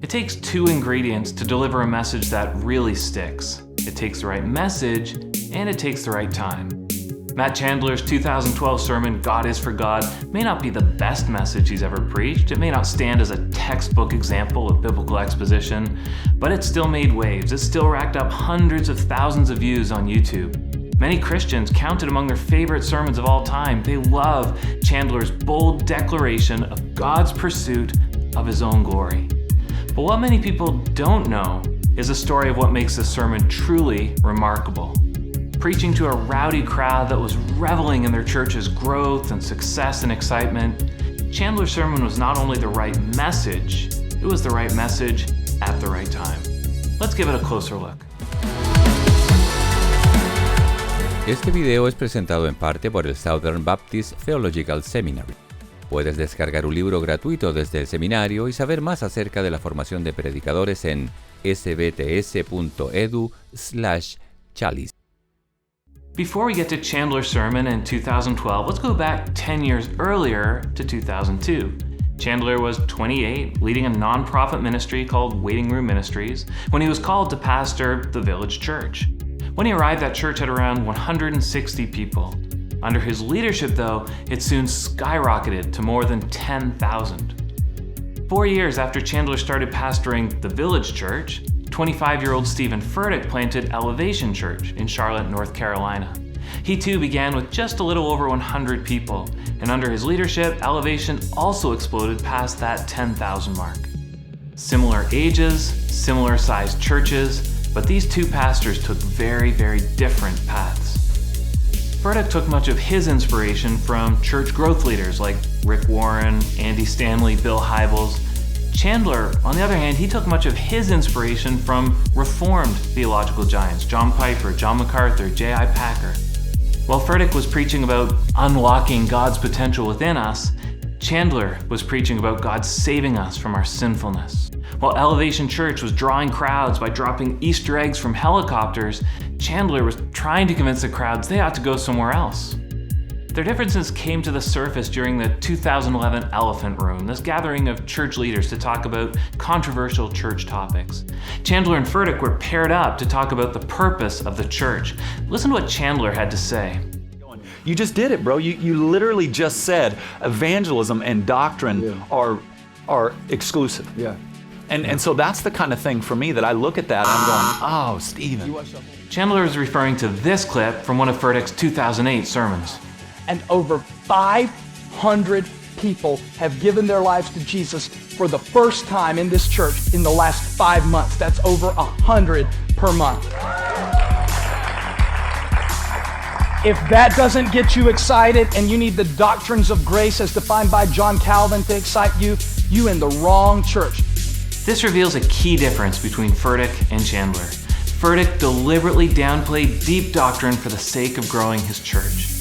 It takes two ingredients to deliver a message that really sticks. It takes the right message, and it takes the right time. Matt Chandler's 2012 sermon, God is for God, may not be the best message he's ever preached. It may not stand as a textbook example of biblical exposition, but it still made waves. It still racked up hundreds of thousands of views on YouTube. Many Christians count it among their favorite sermons of all time. They love Chandler's bold declaration of God's pursuit of his own glory. But what many people don't know is the story of what makes this sermon truly remarkable. Preaching to a rowdy crowd that was reveling in their church's growth and success and excitement, Chandler's sermon was not only the right message, it was the right message at the right time. Let's give it a closer look. Este video es presentado en parte por el Southern Baptist Theological Seminary. Puedes descargar un libro gratuito desde el seminario y saber más acerca de la formación de predicadores en sbts.edu/Challies. Before we get to Chandler's sermon in 2012, let's go back 10 years earlier to 2002. Chandler was 28, leading a nonprofit ministry called Waiting Room Ministries, when he was called to pastor the village church. When he arrived, that church had around 160 people. Under his leadership, though, it soon skyrocketed to more than 10,000. 4 years after Chandler started pastoring the village church, 25-year-old Stephen Furtick planted Elevation Church in Charlotte, North Carolina. He too began with just a little over 100 people, and under his leadership, Elevation also exploded past that 10,000 mark. Similar ages, similar sized churches, but these two pastors took very, very different paths. Furtick took much of his inspiration from church growth leaders like Rick Warren, Andy Stanley, Bill Hybels. Chandler, on the other hand, he took much of his inspiration from Reformed theological giants, John Piper, John MacArthur, J.I. Packer. While Furtick was preaching about unlocking God's potential within us, Chandler was preaching about God saving us from our sinfulness. While Elevation Church was drawing crowds by dropping Easter eggs from helicopters, Chandler was trying to convince the crowds they ought to go somewhere else. Their differences came to the surface during the 2011 Elephant Room, this gathering of church leaders to talk about controversial church topics. Chandler and Furtick were paired up to talk about the purpose of the church. Listen to what Chandler had to say. You just did it, bro. You literally just said evangelism and doctrine are exclusive. Yeah. And so that's the kind of thing for me that I look at that and I'm going, oh, Stephen. Chandler is referring to this clip from one of Furtick's 2008 sermons. And over 500 people have given their lives to Jesus for the first time in this church in the last 5 months. That's over 100 per month. If that doesn't get you excited and you need the doctrines of grace as defined by John Calvin to excite you, you in the wrong church. This reveals a key difference between Furtick and Chandler. Furtick deliberately downplayed deep doctrine for the sake of growing his church.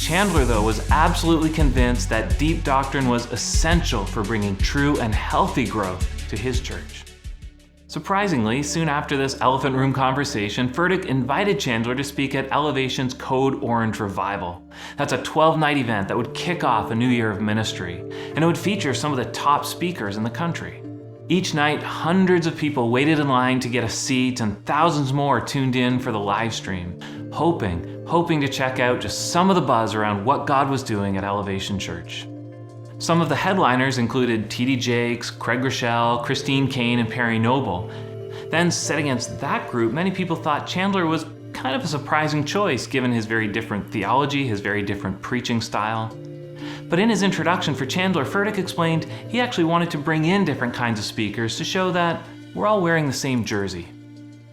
Chandler, though, was absolutely convinced that deep doctrine was essential for bringing true and healthy growth to his church. Surprisingly, soon after this Elephant Room conversation, Furtick invited Chandler to speak at Elevation's Code Orange Revival. That's a 12-night event that would kick off a new year of ministry, and it would feature some of the top speakers in the country. Each night, hundreds of people waited in line to get a seat, and thousands more tuned in for the live stream, hoping to check out just some of the buzz around what God was doing at Elevation Church. Some of the headliners included T.D. Jakes, Craig Rochelle, Christine Kane, and Perry Noble. Then, set against that group, many people thought Chandler was kind of a surprising choice given his very different theology, his very different preaching style. But in his introduction for Chandler, Furtick explained he actually wanted to bring in different kinds of speakers to show that we're all wearing the same jersey.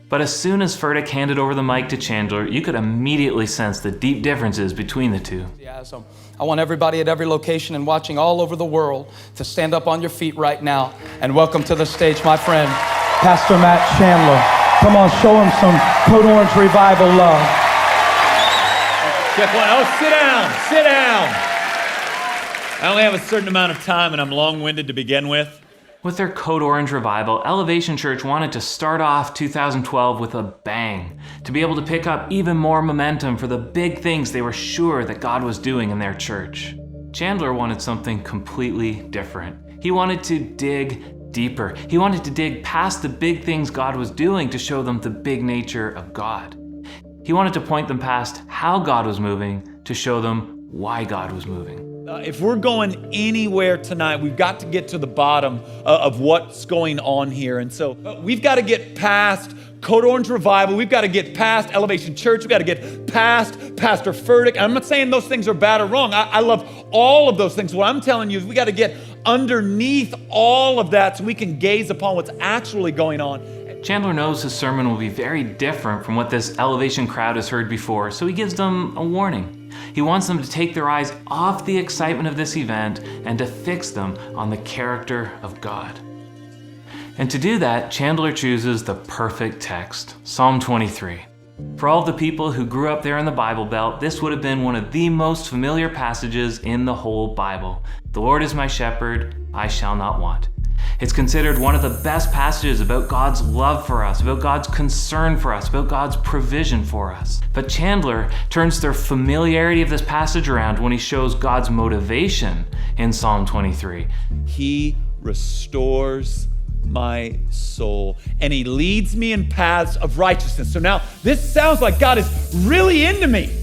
But as soon as Furtick handed over the mic to Chandler, you could immediately sense the deep differences between the two. I want everybody at every location and watching all over the world to stand up on your feet right now and welcome to the stage my friend, Pastor Matt Chandler. Come on, show him some Code Orange Revival love. Check one. Oh, sit down, sit down. I only have a certain amount of time and I'm long-winded to begin with. With their Code Orange Revival, Elevation Church wanted to start off 2012 with a bang, to be able to pick up even more momentum for the big things they were sure that God was doing in their church. Chandler wanted something completely different. He wanted to dig deeper. He wanted to dig past the big things God was doing to show them the big nature of God. He wanted to point them past how God was moving to show them why God was moving. If we're going anywhere tonight, we've got to get to the bottom of what's going on here. And so we've got to get past Code Orange Revival. We've got to get past Elevation Church. We've got to get past Pastor Furtick. I'm not saying those things are bad or wrong. I love all of those things. What I'm telling you is we got to get underneath all of that so we can gaze upon what's actually going on. Chandler knows his sermon will be very different from what this Elevation crowd has heard before, so he gives them a warning. He wants them to take their eyes off the excitement of this event and to fix them on the character of God. And to do that, Chandler chooses the perfect text, Psalm 23. For all of the people who grew up there in the Bible Belt, this would have been one of the most familiar passages in the whole Bible. The Lord is my shepherd, I shall not want. It's considered one of the best passages about God's love for us, about God's concern for us, about God's provision for us. But Chandler turns their familiarity of this passage around when he shows God's motivation in Psalm 23. He restores my soul, and he leads me in paths of righteousness. So now this sounds like God is really into me.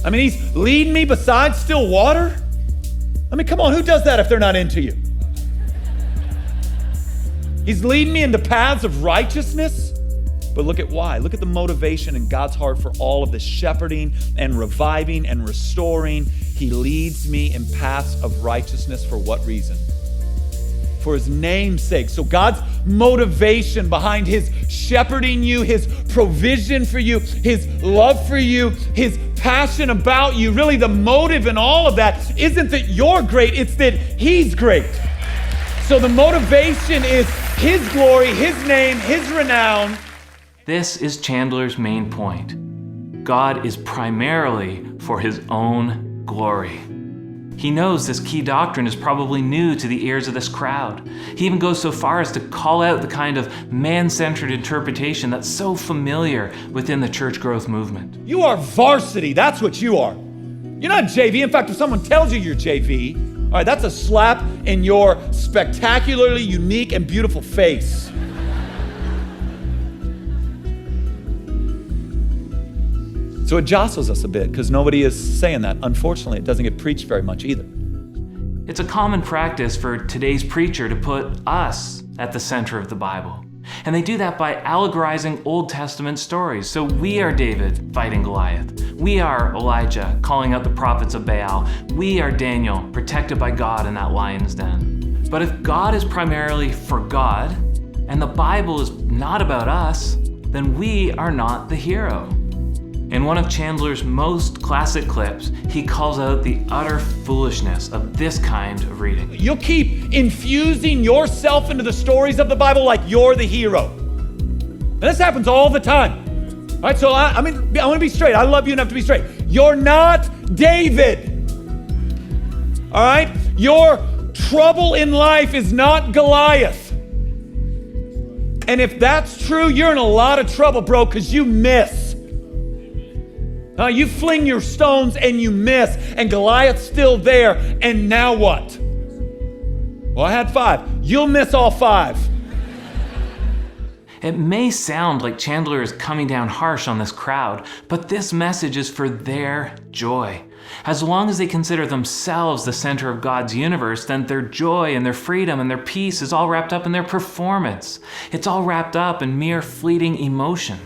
I mean, he's leading me beside still water. I mean, come on, who does that if they're not into you? He's leading me into paths of righteousness. But look at why. Look at the motivation in God's heart for all of this shepherding and reviving and restoring. He leads me in paths of righteousness for what reason? For his name's sake. So God's motivation behind his shepherding you, his provision for you, his love for you, his passion about you, really the motive in all of that isn't that you're great, it's that he's great. So the motivation is his glory, his name, his renown. This is Chandler's main point. God is primarily for his own glory. He knows this key doctrine is probably new to the ears of this crowd. He even goes so far as to call out the kind of man-centered interpretation that's so familiar within the church growth movement. You are varsity, that's what you are. You're not JV. In fact, if someone tells you you're JV, all right, that's a slap in your spectacularly unique and beautiful face. So it jostles us a bit because nobody is saying that. Unfortunately, it doesn't get preached very much either. It's a common practice for today's preacher to put us at the center of the Bible. And they do that by allegorizing Old Testament stories. So we are David fighting Goliath. We are Elijah calling out the prophets of Baal. We are Daniel protected by God in that lion's den. But if God is primarily for God and the Bible is not about us, then we are not the hero. In one of Chandler's most classic clips, he calls out the utter foolishness of this kind of reading. You'll keep infusing yourself into the stories of the Bible like you're the hero. And this happens all the time. All right, so I want to be straight. I love you enough to be straight. You're not David. All right? Your trouble in life is not Goliath. And if that's true, you're in a lot of trouble, bro, because you miss. You fling your stones and you miss, and Goliath's still there, and now what? Well, I had 5. You'll miss all 5. It may sound like Chandler is coming down harsh on this crowd, but this message is for their joy. As long as they consider themselves the center of God's universe, then their joy and their freedom and their peace is all wrapped up in their performance. It's all wrapped up in mere fleeting emotion.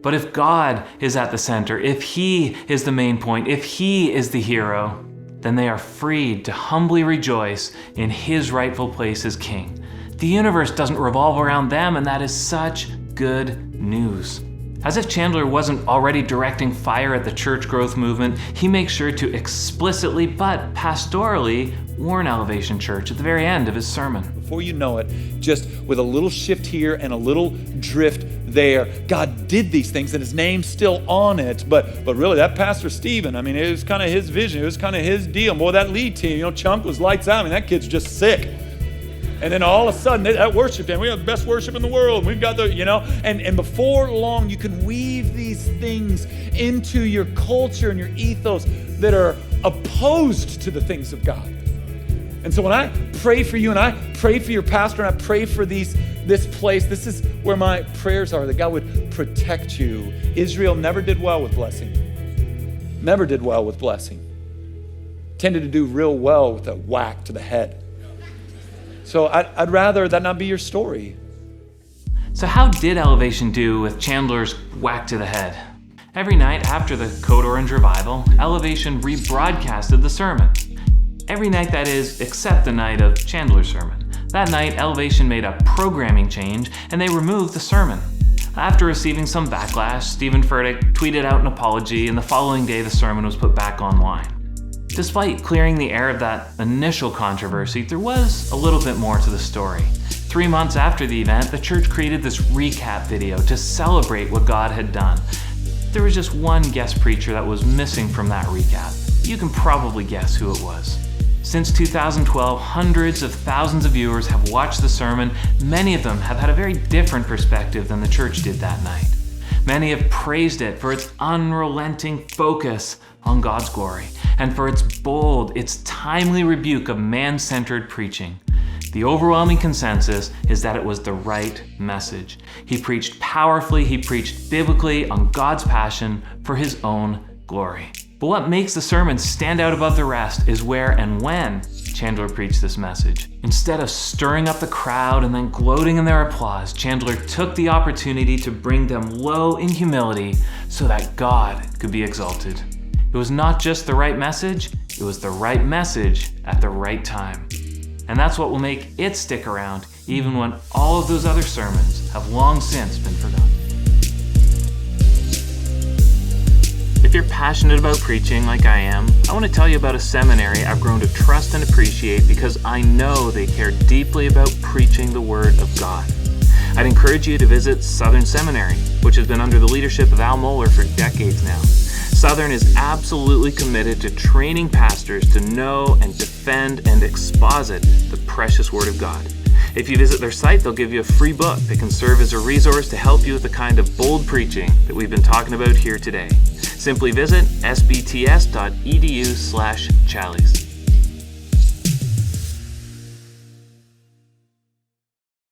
But if God is at the center, if he is the main point, if he is the hero, then they are freed to humbly rejoice in his rightful place as king. The universe doesn't revolve around them, and that is such good news. As if Chandler wasn't already directing fire at the church growth movement, he makes sure to explicitly but pastorally warn Elevation Church at the very end of his sermon. Before you know it, just with a little shift here and a little drift there, God did these things and his name's still on it. But really, that Pastor Stephen, it was kind of his vision. It was kind of his deal. Boy, that lead team, Chunk was lights out. That kid's just sick. And then all of a sudden, that worship team, we have the best worship in the world. We've got and before long, you can weave these things into your culture and your ethos that are opposed to the things of God. And so when I pray for you and I pray for your pastor and I pray for this place, this is where my prayers are, that God would protect you. Israel never did well with blessing. Never did well with blessing. Tended to do real well with a whack to the head. So I'd rather that not be your story. So how did Elevation do with Chandler's whack to the head? Every night after the Code Orange revival, Elevation rebroadcasted the sermon. Every night, that is, except the night of Chandler's sermon. That night, Elevation made a programming change and they removed the sermon. After receiving some backlash, Stephen Furtick tweeted out an apology, and the following day the sermon was put back online. Despite clearing the air of that initial controversy, there was a little bit more to the story. 3 months after the event, the church created this recap video to celebrate what God had done. There was just one guest preacher that was missing from that recap. You can probably guess who it was. Since 2012, hundreds of thousands of viewers have watched the sermon. Many of them have had a very different perspective than the church did that night. Many have praised it for its unrelenting focus on God's glory and for its bold, its timely rebuke of man-centered preaching. The overwhelming consensus is that it was the right message. He preached powerfully, he preached biblically on God's passion for his own glory. But what makes the sermon stand out above the rest is where and when Chandler preached this message. Instead of stirring up the crowd and then gloating in their applause, Chandler took the opportunity to bring them low in humility so that God could be exalted. It was not just the right message, it was the right message at the right time. And that's what will make it stick around even when all of those other sermons have long since been forgotten. If you're passionate about preaching like I am, I want to tell you about a seminary I've grown to trust and appreciate because I know they care deeply about preaching the Word of God. I'd encourage you to visit Southern Seminary, which has been under the leadership of Al Mohler for decades now. Southern is absolutely committed to training pastors to know and defend and exposit the precious Word of God. If you visit their site, they'll give you a free book that can serve as a resource to help you with the kind of bold preaching that we've been talking about here today. Simply visit sbts.edu/Challies.